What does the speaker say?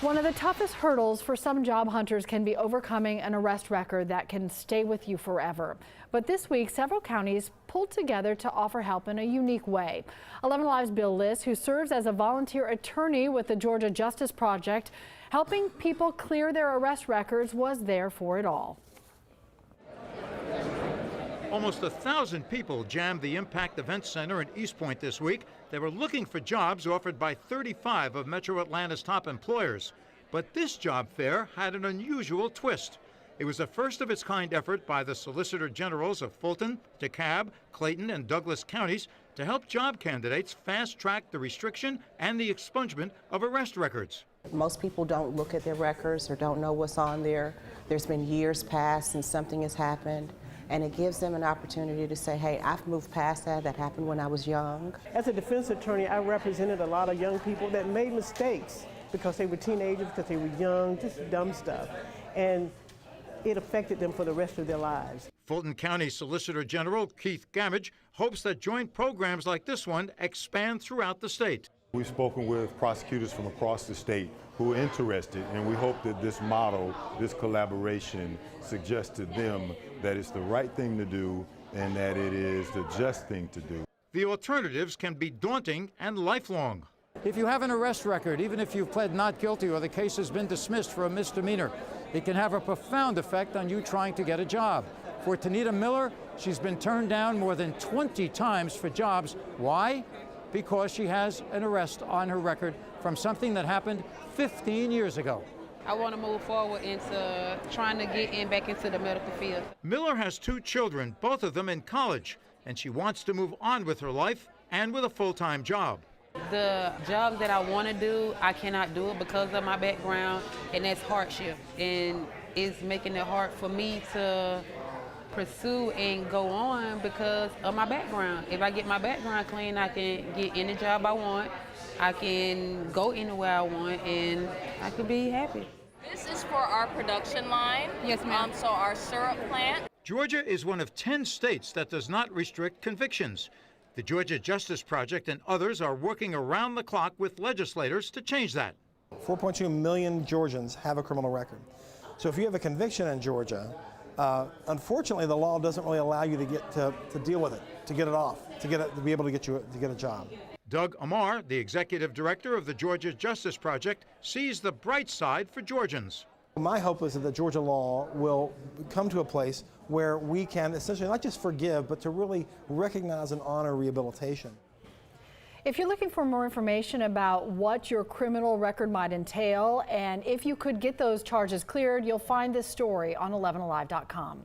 One of the toughest hurdles for some job hunters can be overcoming an arrest record that can stay with you forever. But this week, several counties pulled together to offer help in a unique way. 11 Alive's Bill Liss, who serves as a volunteer attorney with the Georgia Justice Project, helping people clear their arrest records, was there for it all. Almost 1,000 people jammed the Impact Event Center in East Point this week. They were looking for jobs offered by 35 of Metro Atlanta's top employers. But this job fair had an unusual twist. It was a first-of-its-kind effort by the Solicitor Generals of Fulton, DeKalb, Clayton, and Douglas counties to help job candidates fast-track the restriction and the expungement of arrest records. Most people don't look at their records or don't know what's on there. There's been years past and something has happened. And it gives them an opportunity to say, hey, I've moved past that. That happened when I was young. As a defense attorney, I represented a lot of young people that made mistakes because they were teenagers, because they were young, just dumb stuff. And it affected them for the rest of their lives. Fulton County Solicitor General Keith Gamage hopes that joint programs like this one expand throughout the state. We've spoken with prosecutors from across the state who are interested, and we hope that this model, this collaboration, suggests to them that it's the right thing to do and that it is the just thing to do. The alternatives can be daunting and lifelong. If you have an arrest record, even if you've pled not guilty or the case has been dismissed for a misdemeanor, it can have a profound effect on you trying to get a job. For Tanita Miller, she's been turned down more than 20 times for jobs. Why? Because she has an arrest on her record from something that happened 15 years ago. I want to move forward into trying to get back into the medical field. Miller has 2 children, both of them in college, and she wants to move on with her life and with a full-time job. The job that I want to do, I cannot do it because of my background, and that's hardship. And it's making it hard for me to pursue and go on because of my background. If I get my background clean, I can get any job I want. I can go anywhere I want, and I could be happy. This is for our production line. Yes, ma'am. So our syrup plant. Georgia is one of 10 states that does not restrict convictions. The Georgia Justice Project and others are working around the clock with legislators to change that. 4.2 million Georgians have a criminal record. So if you have a conviction in Georgia, unfortunately, the law doesn't really allow you to deal with it, to get it off, to be able to get a job. Doug Amar, the executive director of the Georgia Justice Project, sees the bright side for Georgians. My hope is that the Georgia law will come to a place where we can essentially not just forgive, but to really recognize and honor rehabilitation. If you're looking for more information about what your criminal record might entail and if you could get those charges cleared, you'll find this story on 11alive.com.